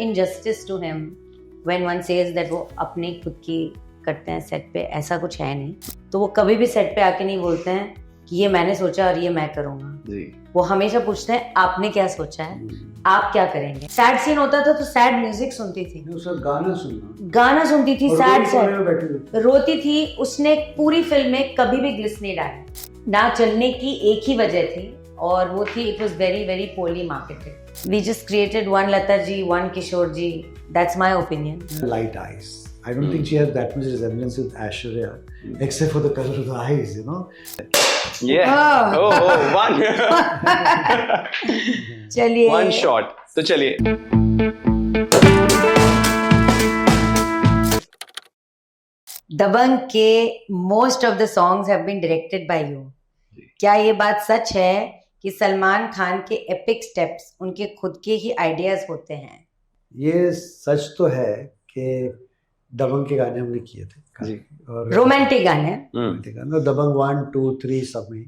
injustice to him when one says that वो अपनी खुद की करते हैं सेट पे, ऐसा कुछ है नहीं. तो वो कभी भी सेट पे आके नहीं बोलते हैं कि ये मैंने सोचा और ये मैं करूंगा. वो हमेशा पूछते हैं आपने क्या सोचा है, आप क्या करेंगे. सैड सीन होता था तो सैड म्यूजिक सुनती थी, गाना सुनती थी, सैड रोती थी. उसने पूरी फिल्म में कभी भी ग्लिस नहीं डाला. ना चलने की एक ही वजह थी और वो थी it was very very poorly marketed. We just created one Lata ji, one Kishore ji. That's my opinion. Light eyes. I don't think she has that much resemblance with Aishwarya, except for the color of the eyes, you know. Yeah. One. चलिए. One shot. तो चलिए. दबंग के most of the songs have been directed by you. क्या ये बात सच है कि सलमान खान के एपिक स्टेप्स उनके खुद के ही आइडियाज होते हैं? ये सच तो है कि दबंग के गाने हमने किए थे और रोमांटिक गाने दबंग 1, 2, 3 सब में.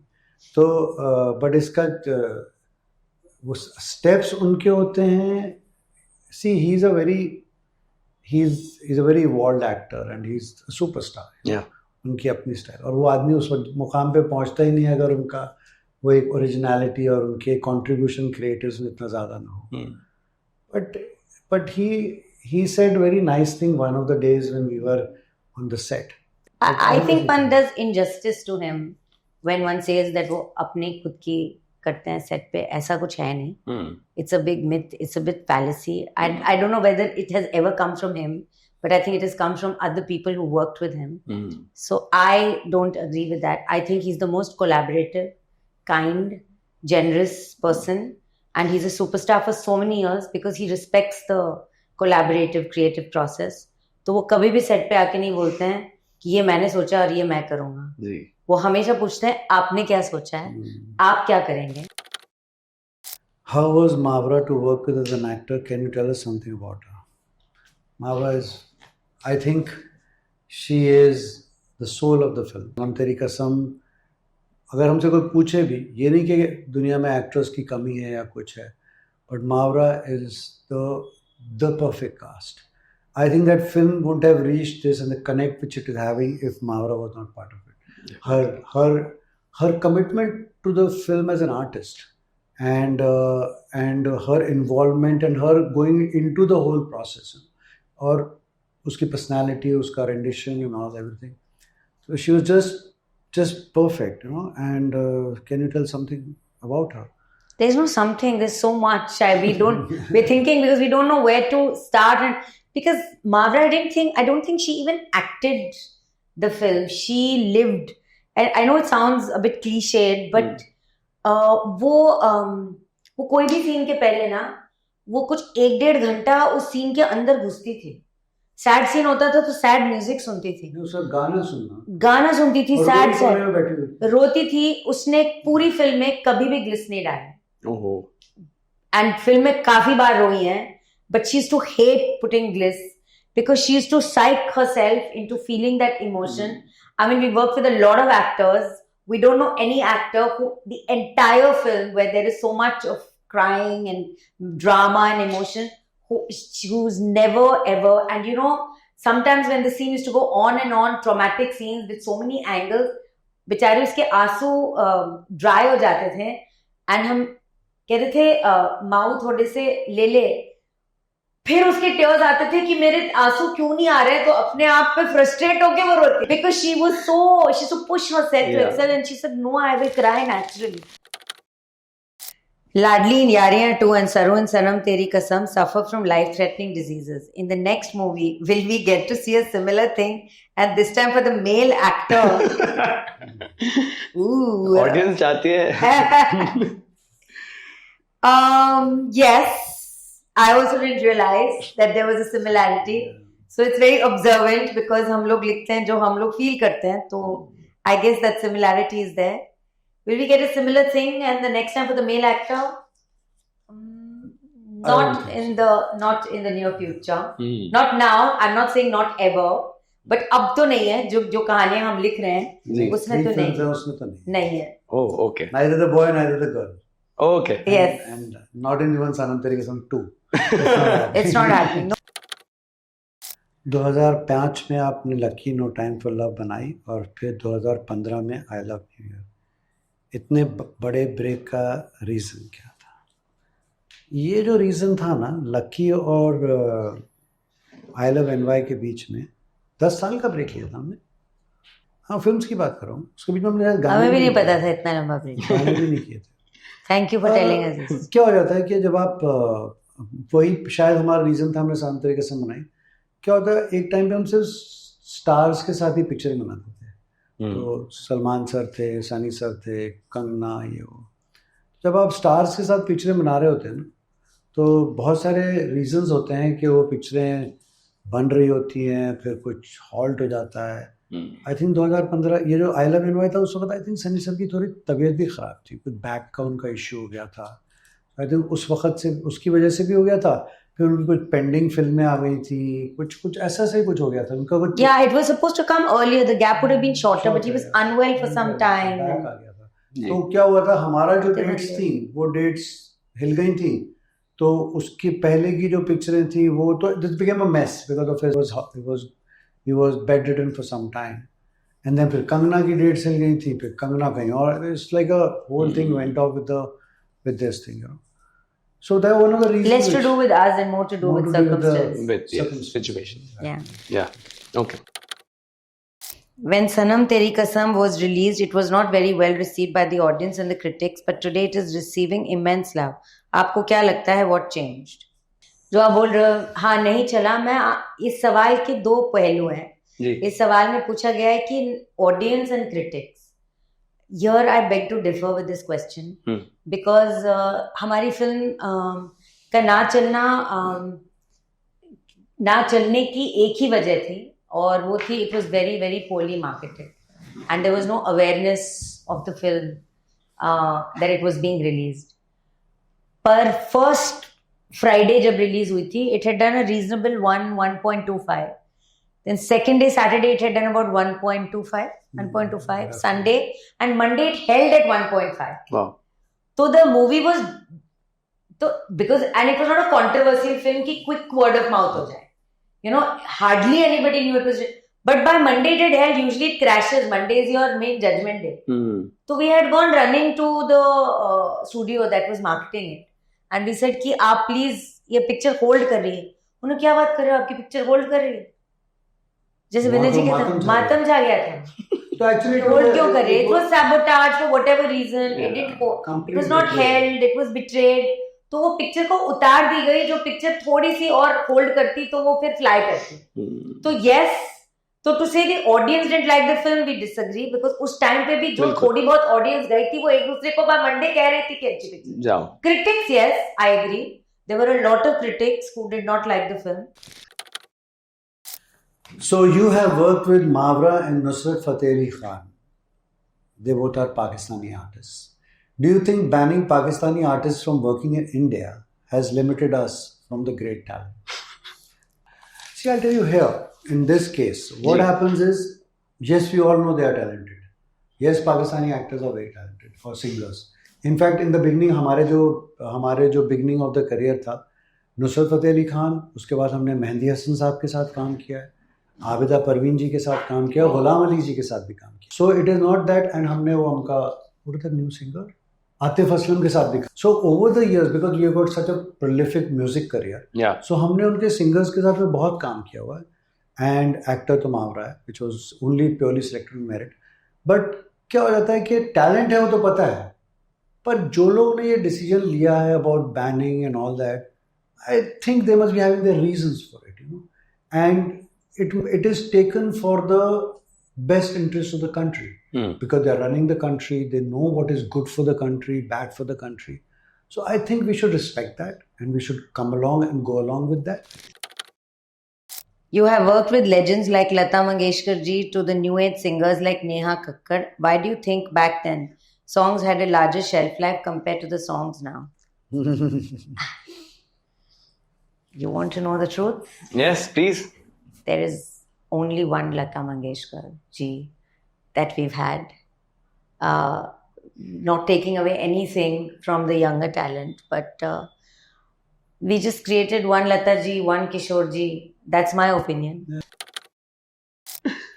तो बट इसका वो स्टेप्स उनके होते हैं. See he is a very evolved actor and he is superstar. उनकी अपनी स्टाइल और वो आदमी उस मुकाम पे पहुंचता ही नहीं अगर उनका वो एक ओरिजिनलिटी और उनके कंट्रीब्यूशन क्रिएटर्स में इतना ज़्यादा ना हो. But he said very nice thing one of the days when we were on the set. I think one does injustice to him when one says that वो अपनी खुद की करते हैं सेट पे, ऐसा कुछ है नहीं. It's a big myth, it's a bit fallacy. I don't know whether it has ever come from him, but I think it has come from other people who worked with him. So I don't agree with that. I think he's the most collaborative, kind, generous person, and he's a superstar for so many years because he respects the collaborative creative process. तो वो कभी भी set पे आके नहीं बोलते हैं कि ये मैंने सोचा और ये मैं करूंगा. वो हमेशा पूछते हैं आपने क्या सोचा है, आप क्या करेंगे. How was Mavra to work with as an actor? Can you tell us something about her? Mavra is, I think she is the soul of the film. हम तेरी कसम, अगर हमसे कोई पूछे भी, ये नहीं कि दुनिया में एक्ट्रेस की कमी है या कुछ है, but Mavra is the perfect cast. I think that film wouldn't have reached this and the connect which it is having if Mavra was not part of it. Her commitment to the film as an artist and her involvement and her going into the whole process और उसकी personality, उसका rendition and all everything. So she was just perfect, you know. And can you tell something about her? There's no something, there's so much. We're thinking because we don't know where to start. And because Mavra, I don't think she even acted the film. She lived. And I know it sounds a bit cliched, but वो कोई भी scene के पहले ना, वो कुछ 1-1.5 घंटा उस सीन के अंदर घुसती थी. सैड सीन होता था तो सैड म्यूजिक सुनती थी, गाना सुनती थी, सैड रोती थी. उसने पूरी फिल्म में कभी भी ग्लिस नहीं डाला. एंड फिल्म में काफी बार रोई हैं, but she used to hate putting gliss because she used to psych herself into feeling that emotion. I mean, we work with a lot of actors. We don't know any actor who the entire film where there is so much of crying and drama and emotion who's never ever. And you know, sometimes when the scene used to go on and on, traumatic scenes with so many angles, बेचारे उसके आंसू dry हो जाते थे and हम कहते थे माऊ थोड़े से ले ले. फिर उसके टेयर्स आते थे कि मेरे आंसू क्यों नहीं आ रहे, तो अपने आप पे फ्रस्ट्रेट होके वो रोती because she so push herself to excel and she said no I will cry naturally. Ladli in Yaariyan 2 and Saru and Sanam Teri Kasam suffer from life-threatening diseases. In the next movie, will we get to see a similar thing? And this time for the male actor. Ooh. Audience चाहती है. Yes. I also didn't realize that there was a similarity. So it's very observant because हम लोग लिखते हैं जो हम लोग feel करते हैं. तो I guess that similarity is there. Will we get a similar thing and the next time for the male actor? Not in the near future. Not now. I'm not saying not ever. But अब तो नहीं है. जो कहानियां हम लिख रहे हैं उसमें तो नहीं है. Oh, okay. Neither the boy, neither the girl. Okay. Yes. And not in even Sanam Teri Kasam 2. It's not happening. No. 2005 में आपने Lucky no time for love बनाई और फिर 2015 में आई लव न्यू ईयर. इतने बड़े ब्रेक का reason क्या था? ये जो रीज़न था ना, लकी और आई लव एनवाई के बीच में 10 साल का ब्रेक लिया था हमने. हाँ, फिल्म्स की बात कर रहा हूँ. उसके बीच में हमने हमें भी नहीं पता था इतना लंबा ब्रेक. गाने भी नहीं किए थे. Thank you for telling us this. क्या हो जाता है कि जब आप वही शायद हमारा रीज़न था, हमने शांत तरीके से मनाई. क्या होता है, एक टाइम पे हम सिर्फ स्टार्स के साथ ही पिक्चरें बनाते थे. तो सलमान सर थे, सनी सर थे, कंगना, ये वो. जब आप स्टार्स के साथ पिक्चरें बना रहे होते हैं ना, तो बहुत सारे रीजंस होते हैं कि वो पिक्चरें बन रही होती हैं, फिर कुछ हॉल्ट हो जाता है. आई थिंक 2015 ये जो आई लव एनवाई था, उस वक्त आई थिंक सनी सर की थोड़ी तबीयत भी ख़राब थी, कुछ बैक का उनका इश्यू हो गया था. आई थिंक उस वक्त से उसकी वजह से भी हो गया था. फिर उनकी कुछ पेंडिंग फिल्में आ गई थी, कुछ ऐसा से कुछ हो गया था उनका. कुछ Yeah, it was supposed to come earlier. The gap would have been shorter, but he was unwell for some time. Back आ गया था. तो क्या हुआ था, हमारा जो डेट्स थी वो डेट्स हिल गई थी. तो उसकी पहले की जो पिक्चरें थी वो तो this became a mess because of he was bed ridden for some time. And then फिर कंगना की डेट्स हिल गई थी, फिर कंगना कहीं और. It's like a whole thing went off with this thing, you know. So that one of the reasons. Less to do with us and more to do with circumstances. With situation. Yeah. Okay. When Sanam Teri Kasam was released, it was not very well received by the audience and the critics, but today it is receiving immense love. आपको क्या लगता है what changed? जो आप बोल रहे हो, हाँ नहीं चला, मैं इस सवाल के दो पहलू हैं. इस सवाल में पूछा गया है कि audience and critics. Here I beg to differ with this question because हमारी फिल्म का ना चलने की एक ही वजह थी, और वो थी it was very very poorly marketed and there was no awareness of the film that it was being released. पर first Friday जब release हुई थी, it had done a reasonable 1.25. Then second day, Saturday, it had done about 1.25. Sunday and Monday, it held at 1.5. Wow. So the movie was, and it was not a controversial film ki quick word of mouth ho jaye. You know, hardly anybody knew it was. But by Monday, it had held. Usually it crashes. Monday is your main judgment day. So we had gone running to the studio that was marketing it. And we said ki aap please, ye picture hold kar rahi hai. उन्होंने क्या बात कर रहे हो, आपकी picture hold कर रही है. जैसे विनय जी कहते मातम छा गया था. तो एक्चुअली होल्ड क्यों कर रहे? It was sabotaged for whatever reason. It didn't go. It was not held. It was betrayed. तो वो पिक्चर को उतार दी गई. जो पिक्चर थोड़ी सी और होल्ड करती तो वो फिर फ्लाई करती. तो yes, तो to say the audience didn't like the film, we disagree because उस टाइम पे भी जो थोड़ी बहुत ऑडियंस गई थी वो एक दूसरे को बाय मंडे कह रही थी कि अच्छी पिक्चर. जाओ. Critics, yes, I agree. There were a lot of critics who did not like the film. So you have worked with Mavra and Nusrat Fateh Ali Khan. They both are Pakistani artists. Do you think banning Pakistani artists from working in India has limited us from the great talent? See, I'll tell you here, in this case, what happens is, yes, we all know they are talented. Yes, Pakistani actors are very talented, or singers. In fact, in the beginning, हमारे जो beginning of the career था, नुसरत फतेह अली खान, उसके बाद हमने मेहंदी हसन साहब के साथ काम किया है, आबिदा परवीन जी के साथ काम किया, गुलाम अली जी के साथ भी काम किया. So it is not that. And हमने वो उनका न्यू सिंगर आतिफ असलम के साथ भी. So over the years, because we got such a prolific music career, so हमने उनके सिंगर्स के साथ में बहुत काम किया हुआ है. एंड एक्टर तो मावरा है, which was only purely selected merit. But क्या हो जाता है कि टैलेंट है वो तो पता है, पर जो लोग ने ये डिसीजन लिया है about banning and all that, I think they must be having their reasons for it, you know. And it is taken for the best interest of the country, because they are running the country. They know what is good for the country, bad for the country. So I think we should respect that and we should come along and go along with that. You have worked with legends like Lata Mangeshkar ji to the new age singers like Neha Kakkar. Why do you think back then songs had a larger shelf life compared to the songs now? You want to know the truth? Yes, please. There is only one Lata Mangeshkar ji that we've had. Not taking away anything from the younger talent, but We just created one Lata ji, one Kishore ji. That's my opinion.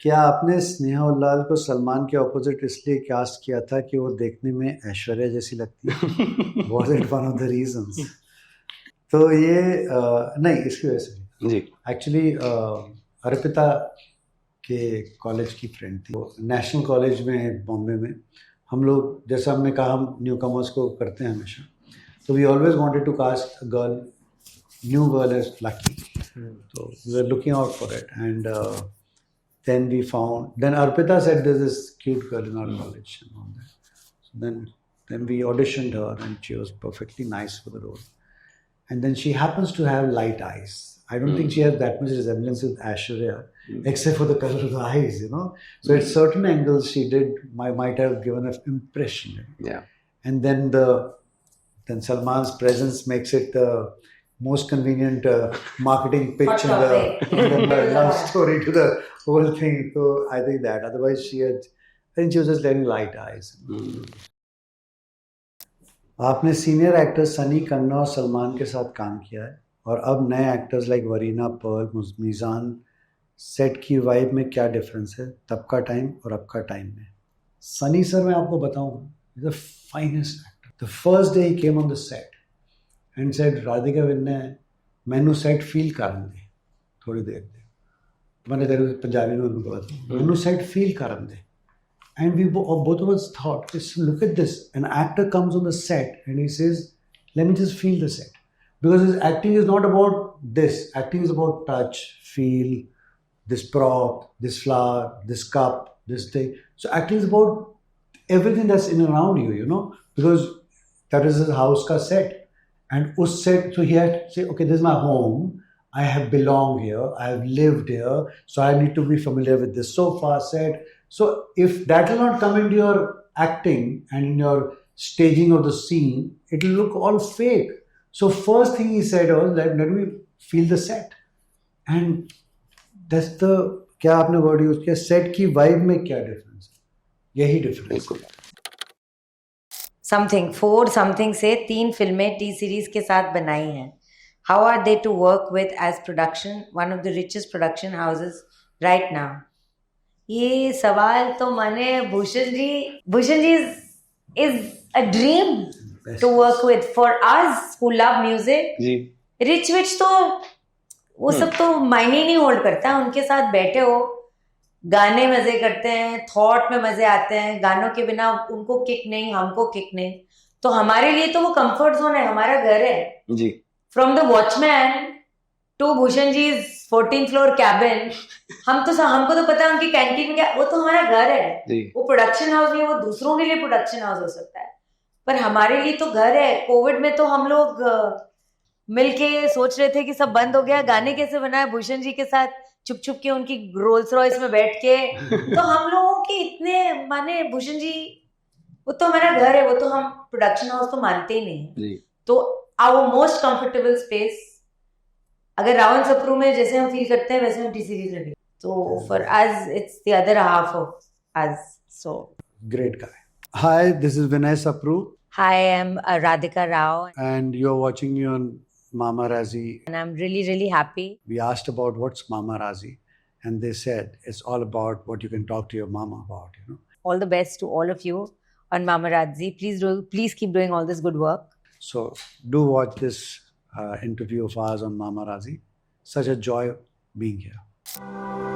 क्या आपने स्नेहा उल्लाल को सलमान के opposite इसलिए cast किया था कि वो देखने में ऐश्वर्या जैसी लगती है? Was it one of the reasons? तो ये नहीं, इसकी वजह से जी एक्चुअली अर्पिता के कॉलेज की फ्रेंड थी, वो नेशनल कॉलेज में बॉम्बे में। हम लोग, जैसा हमने कहा, हम न्यू कमर्स को करते हैं हमेशा, तो we always wanted to cast a girl, new girl as Lucky, so we were looking out for it, and then we found. Then Arpita said, "There's this cute girl in our college," and all that. So then we auditioned her, and she was perfectly nice for the role. And then she happens to have light eyes. I don't think she has that much resemblance with Aishwarya, except for the color of the eyes, you know. So at certain angles, she might have given an impression. yeah And then Salman's presence makes it the most convenient marketing pitch in the love story to the whole thing. So I think that. Otherwise, she was just letting light eyes. आपने senior actor Sunny, Kangana और सलमान के साथ काम किया है, और अब नए actors like Warina, Pearl, Meezaan, set की वाइब में क्या डिफरेंस है तब का टाइम और अब का टाइम में? सनी सर, मैं आपको बताऊं, is the finest actor. The first day ही came on the set and said, Radhika विन्ने मैनू सेट फील करन दे थोड़ी देर दे. मैंने तेरे पंजाबी में उनको बताया, मैनू सेट फील करन दे. And we both of us thought, look at this. An actor comes on the set and he says, let me just feel the set. Because his acting is not about this. Acting is about touch, feel, this prop, this flower, this cup, this thing. So acting is about everything that's in and around you, you know. Because that is his house ka set. And us set, so he had to say, okay, this is my home. I have belonged here. I have lived here. So I need to be familiar with this sofa set. So if that will not come into your acting and in your staging of the scene, it will look all fake. So first thing he said was, let me feel the set. And that's the, क्या आपने word use किया, set की vibe में क्या difference है? यही difference है. Something 4 something से 3 फिल्में टी सीरीज के साथ बनाई हैं. How are they to work with as production, one of the richest production houses right now? ये सवाल तो माने Bhushan ji is a dream to work with for us who love music. जी रिच विच तो वो सब तो मायने नहीं होल्ड करता. उनके साथ बैठे हो, गाने मजे करते हैं, थॉट में मजे आते हैं, गानों के बिना उनको किक नहीं, हमको किक नहीं. तो हमारे लिए तो वो कंफर्ट जोन है, हमारा घर है. जी from the watchman to Bhushan ji 14th floor cabin, हमको तो पता है उनकी कैंटीन में क्या, वो तो हमारा घर है. वो प्रोडक्शन हाउस नहीं है, वो दूसरों के लिए प्रोडक्शन हाउस हो सकता है, पर हमारे लिए तो घर है. कोविड में तो हम लोग मिलके सोच रहे थे कि सब बंद हो गया, गाने कैसे बनाए भूषण जी के साथ छुप छुप के उनकी रोल्स रॉयस में बैठ के. तो हम लोगों के इतने माने भूषण जी, वो तो हमारा घर है, वो तो हम प्रोडक्शन हाउस तो मानते ही नहीं. तो आवर मोस्ट कंफर्टेबल स्पेस, अगर रावण सप्रू में जैसे हम फील करते हैं वैसे हम टी सीरीज में भी. तो for us it's the other half of us. So Great guy. Hi, this is Vinay Sapru. Hi, I'm Radhika Rao. And you're watching me on Mama Razi. And I'm really, really happy. We asked about what's Mama Razi, and they said it's all about what you can talk to your mama about, you know. All the best to all of you on Mama Razi. Please keep doing all this good work. So do watch this interview of ours on Mama Razi. Such a joy being here.